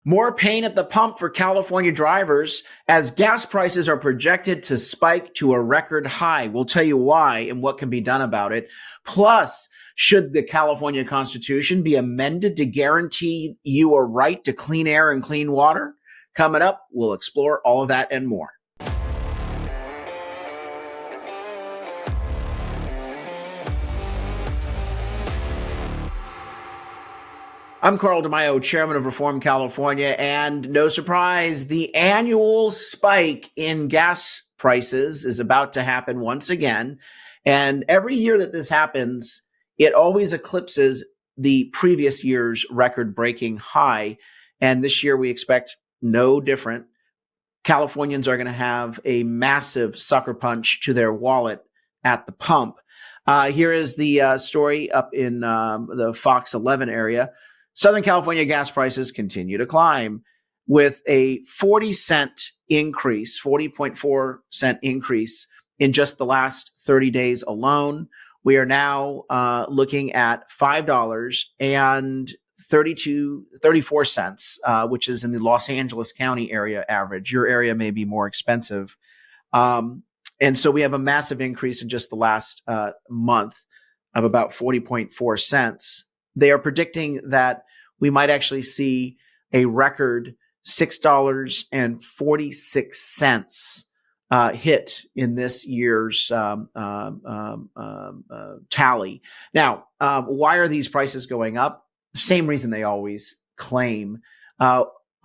More pain at the pump for California drivers as gas prices are projected to spike to a record high. We'll tell you why and what can be done about it. Plus, should the California Constitution be amended to guarantee you a right to clean air and clean water? Coming up, we'll explore all of that and more. I'm Carl DeMaio, chairman of Reform California, and no surprise, the annual spike in gas prices is about to happen once again. And every year that this happens, it always eclipses the previous year's record-breaking high. And this year we expect no different. Californians are going to have a massive sucker punch to their wallet at the pump. Here is the story up in the Fox 11 area. Southern California gas prices continue to climb with a 40-cent increase, 40.4-cent increase in just the last 30 days alone. We are now looking at $5.34, which is in the Los Angeles County area average. Your area may be more expensive. And so we have a massive increase in just the last month of about 40.4 cents. They are predicting that we might actually see a record $6.46 hit in this year's tally. Now, why are these prices going up? Same reason they always claim: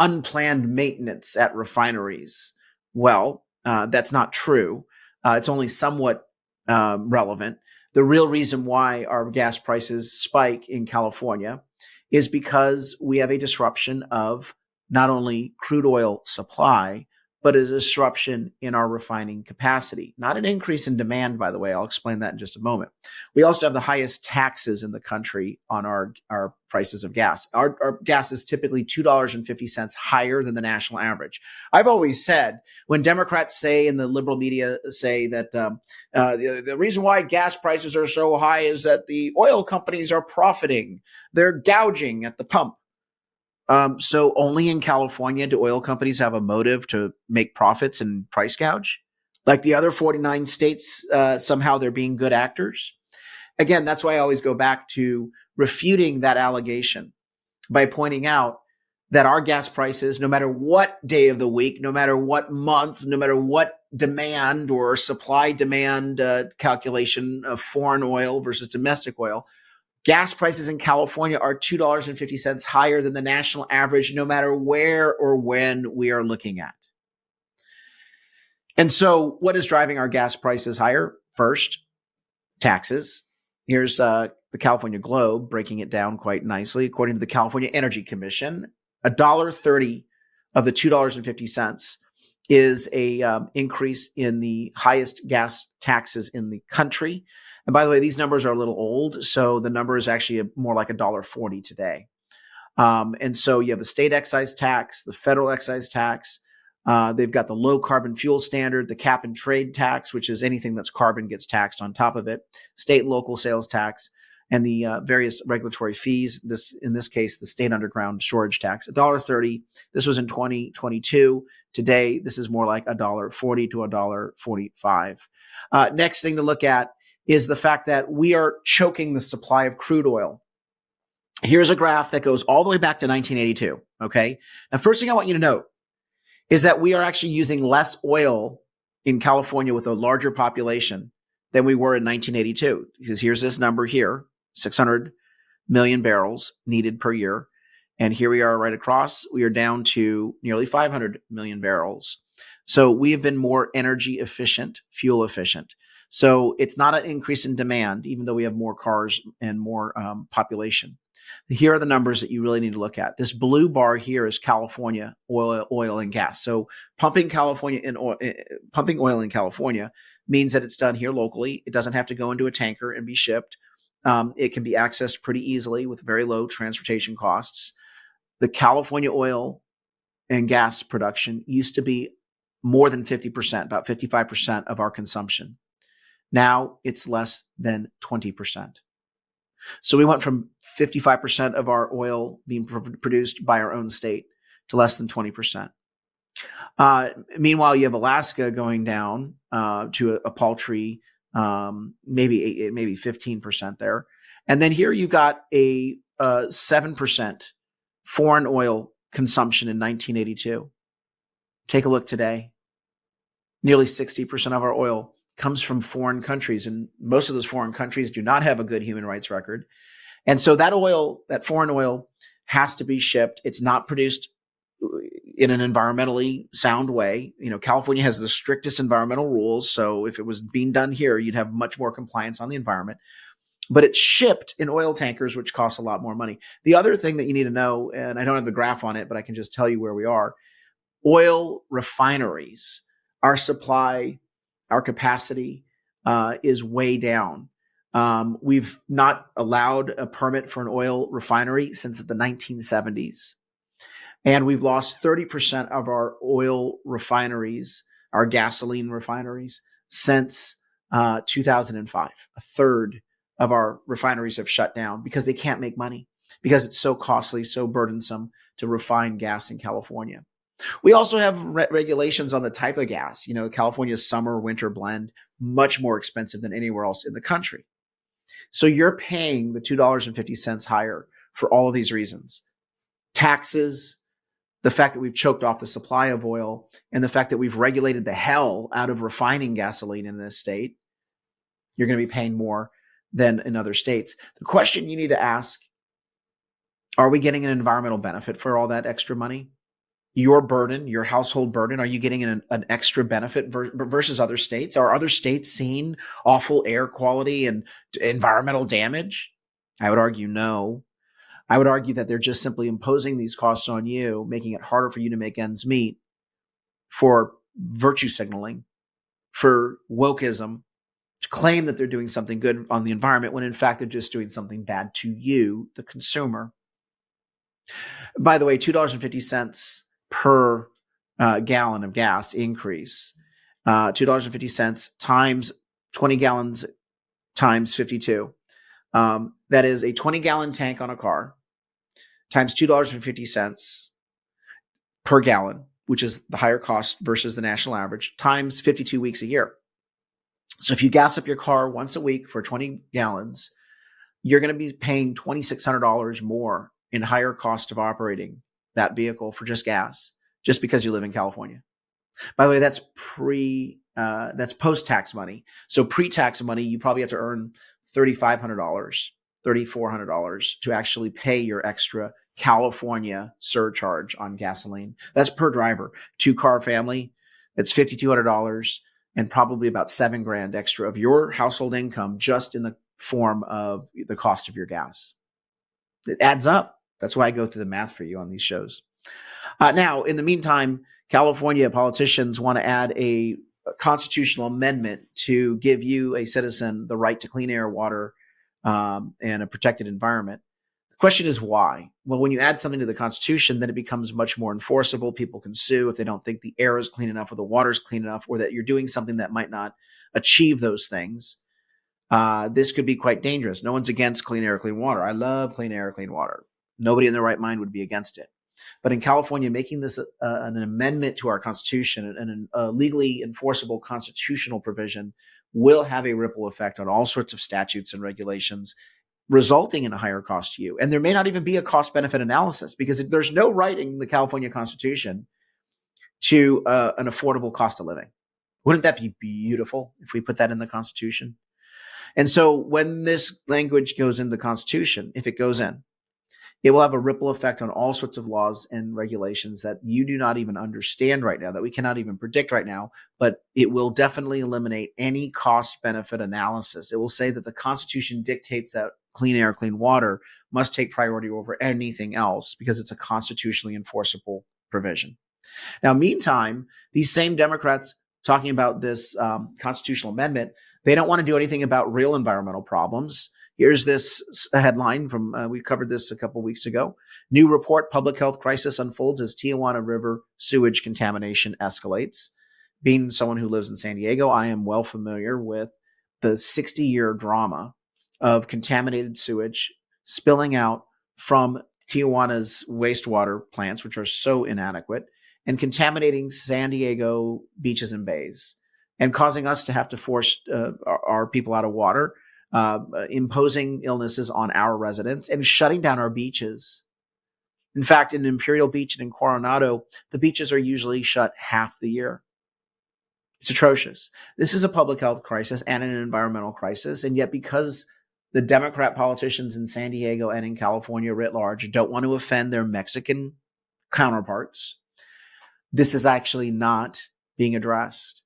unplanned maintenance at refineries. Well, that's not true. It's only somewhat relevant. The real reason why our gas prices spike in California is because we have a disruption of not only crude oil supply, but a disruption in our refining capacity. Not an increase in demand, by the way. I'll explain that in just a moment. We also have the highest taxes in the country on our prices of gas. Our gas is typically $2.50 higher than the national average. I've always said, when Democrats say and the liberal media say that the reason why gas prices are so high is that the oil companies are profiting. They're gouging at the pump. So only in California do oil companies have a motive to make profits and price gouge? Like the other 49 states, somehow they're being good actors? Again, that's why I always go back to refuting that allegation by pointing out that our gas prices, no matter what day of the week, no matter what month, no matter what demand or supply demand calculation of foreign oil versus domestic oil, gas prices in California are $2.50 higher than the national average, no matter where or when we are looking at. And so what is driving our gas prices higher? First, taxes. Here's the California Globe breaking it down quite nicely. According to the California Energy Commission, $1.30 of the $2.50 is a increase in the highest gas taxes in the country. And by the way, these numbers are a little old, so the number is actually more like $1.40 today. And so you have the state excise tax, the federal excise tax. They've got the low carbon fuel standard, the cap and trade tax, which is anything that's carbon gets taxed on top of it, state and local sales tax, and the various regulatory fees. In this case, the state underground storage tax, $1.30. This was in 2022. Today, this is more like $1.40 to $1.45. Next thing to look at is the fact that we are choking the supply of crude oil. Here's a graph that goes all the way back to 1982. Okay. Now, first thing I want you to note is that we are actually using less oil in California with a larger population than we were in 1982. Because here's this number here, 600 million barrels needed per year. And here we are right across. We are down to nearly 500 million barrels. So we have been more energy efficient, fuel efficient. So it's not an increase in demand, even though we have more cars and more population. Here are the numbers that you really need to look at. This blue bar here is California oil and gas. So pumping oil in California means that it's done here locally. It doesn't have to go into a tanker and be shipped. It can be accessed pretty easily with very low transportation costs. The California oil and gas production used to be more than 50%, about 55% of our consumption. Now it's less than 20%. So we went from 55% of our oil being produced by our own state to less than 20%. Meanwhile, you have Alaska going down to a paltry maybe 15% there. And then here you got a 7% foreign oil consumption in 1982. Take a look today. Nearly 60% of our oil comes from foreign countries, and most of those foreign countries do not have a good human rights record. And so that oil, that foreign oil, has to be shipped. It's not produced in an environmentally sound way. You know, California has the strictest environmental rules. So if it was being done here, you'd have much more compliance on the environment. But it's shipped in oil tankers, which costs a lot more money. The other thing that you need to know, and I don't have the graph on it, but I can just tell you where we are. Oil refineries, our supply, our capacity is way down. We've not allowed a permit for an oil refinery since the 1970s. And we've lost 30% of our oil refineries, our gasoline refineries, since 2005. A third of our refineries have shut down because they can't make money, because it's so costly, so burdensome to refine gas in California. We also have regulations on the type of gas. You know, California's summer winter blend, much more expensive than anywhere else in the country. So you're paying the $2.50 higher for all of these reasons. Taxes, the fact that we've choked off the supply of oil, and the fact that we've regulated the hell out of refining gasoline in this state. You're going to be paying more than in other states. The question you need to ask, are we getting an environmental benefit for all that extra money? Your burden, your household burden, are you getting an extra benefit versus other states? Are other states seeing awful air quality and environmental damage? I would argue no. I would argue that they're just simply imposing these costs on you, making it harder for you to make ends meet, for virtue signaling, for wokeism, to claim that they're doing something good on the environment when in fact they're just doing something bad to you, the consumer. By the way, $2.50 per gallon of gas increase, $2.50 times 20 gallons times 52. That is a 20-gallon tank on a car times $2.50 per gallon, which is the higher cost versus the national average, times 52 weeks a year. So if you gas up your car once a week for 20 gallons, you're going to be paying $2,600 more in higher cost of operating that vehicle for just gas, just because you live in California. By the way, that's that's post-tax money. So pre-tax money, you probably have to earn $3,500, $3,400 to actually pay your extra California surcharge on gasoline. That's per driver. 2-car family, it's $5,200 and probably about $7,000 extra of your household income just in the form of the cost of your gas. It adds up. That's why I go through the math for you on these shows. Now, in the meantime, California politicians want to add a constitutional amendment to give you, a citizen, the right to clean air, water, and a protected environment. The question is why? Well, when you add something to the Constitution, then it becomes much more enforceable. People can sue if they don't think the air is clean enough or the water is clean enough, or that you're doing something that might not achieve those things. This could be quite dangerous. No one's against clean air, clean water. I love clean air, clean water. Nobody in their right mind would be against it. But in California, making this an amendment to our Constitution and a legally enforceable constitutional provision will have a ripple effect on all sorts of statutes and regulations, resulting in a higher cost to you. And there may not even be a cost-benefit analysis, because there's no right in the California Constitution to an affordable cost of living. Wouldn't that be beautiful if we put that in the Constitution? And so when this language goes in the Constitution, if it goes in, it will have a ripple effect on all sorts of laws and regulations that you do not even understand right now, that we cannot even predict right now, but it will definitely eliminate any cost-benefit analysis. It will say that the Constitution dictates that clean air, clean water must take priority over anything else because it's a constitutionally enforceable provision. Now, meantime, these same Democrats talking about this constitutional amendment, they don't want to do anything about real environmental problems. Here's this headline from, we covered this a couple weeks ago. New report, public health crisis unfolds as Tijuana River sewage contamination escalates. Being someone who lives in San Diego, I am well familiar with the 60-year drama of contaminated sewage spilling out from Tijuana's wastewater plants, which are so inadequate, and contaminating San Diego beaches and bays, and causing us to have to force our people out of water, imposing illnesses on our residents, and shutting down our beaches. In fact, in Imperial Beach and in Coronado, the beaches are usually shut half the year. It's atrocious. This is a public health crisis and an environmental crisis, and yet because the Democrat politicians in San Diego and in California writ large don't want to offend their Mexican counterparts, this is actually not being addressed.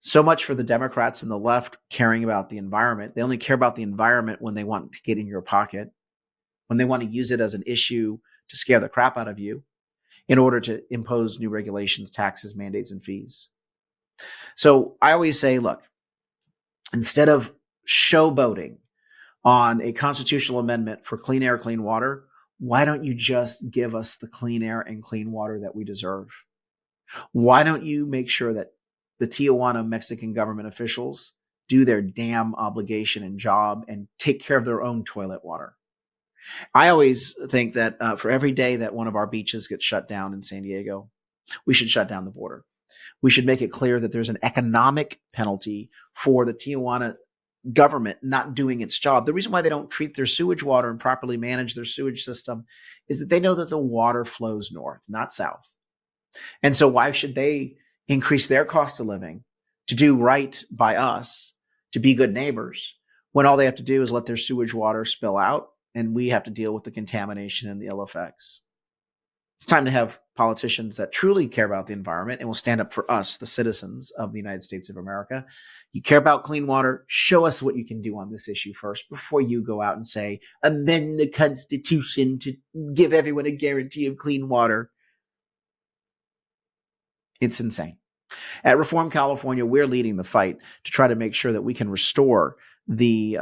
So much for the Democrats and the left caring about the environment. They only care about the environment when they want to get in your pocket, when they want to use it as an issue to scare the crap out of you in order to impose new regulations, taxes, mandates, and fees. So I always say, look, instead of showboating on a constitutional amendment for clean air, clean water, why don't you just give us the clean air and clean water that we deserve? Why don't you make sure that the Tijuana Mexican government officials do their damn obligation and job and take care of their own toilet water? I always think that for every day that one of our beaches gets shut down in San Diego, we should shut down the border. We should make it clear that there's an economic penalty for the Tijuana government not doing its job. The reason why they don't treat their sewage water and properly manage their sewage system is that they know that the water flows north, not south. And so why should they increase their cost of living to do right by us, to be good neighbors, when all they have to do is let their sewage water spill out and we have to deal with the contamination and the ill effects? It's time to have politicians that truly care about the environment and will stand up for us, the citizens of the United States of America. You care about clean water, show us what you can do on this issue first before you go out and say, amend the Constitution to give everyone a guarantee of clean water. It's insane. At Reform California, we're leading the fight to try to make sure that we can restore the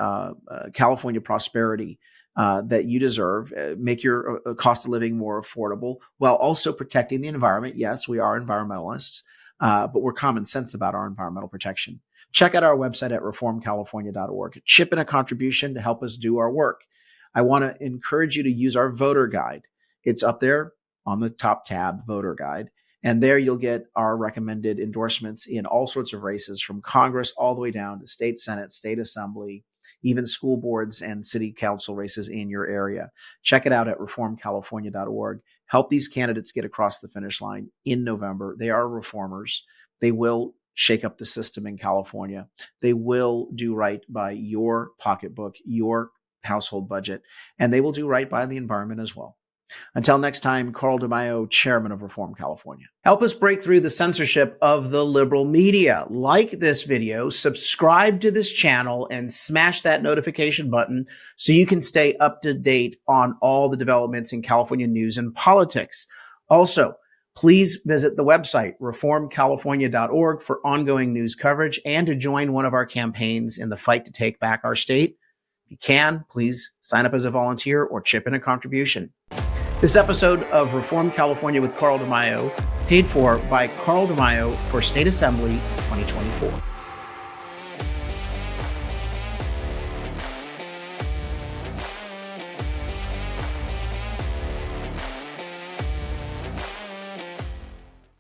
California prosperity that you deserve, make your cost of living more affordable, while also protecting the environment. Yes, we are environmentalists, but we're common sense about our environmental protection. Check out our website at reformcalifornia.org. Chip in a contribution to help us do our work. I want to encourage you to use our voter guide. It's up there on the top tab, voter guide. And there you'll get our recommended endorsements in all sorts of races, from Congress all the way down to state Senate, state assembly, even school boards and city council races in your area. Check it out at reformcalifornia.org. Help these candidates get across the finish line in November. They are reformers. They will shake up the system in California. They will do right by your pocketbook, your household budget, and they will do right by the environment as well. Until next time, Carl DeMaio, chairman of Reform California. Help us break through the censorship of the liberal media. Like this video, subscribe to this channel, and smash that notification button so you can stay up to date on all the developments in California news and politics. Also, please visit the website, reformcalifornia.org, for ongoing news coverage and to join one of our campaigns in the fight to take back our state. If you can, please sign up as a volunteer or chip in a contribution. This episode of Reform California with Carl DeMaio, paid for by Carl DeMaio for State Assembly 2024.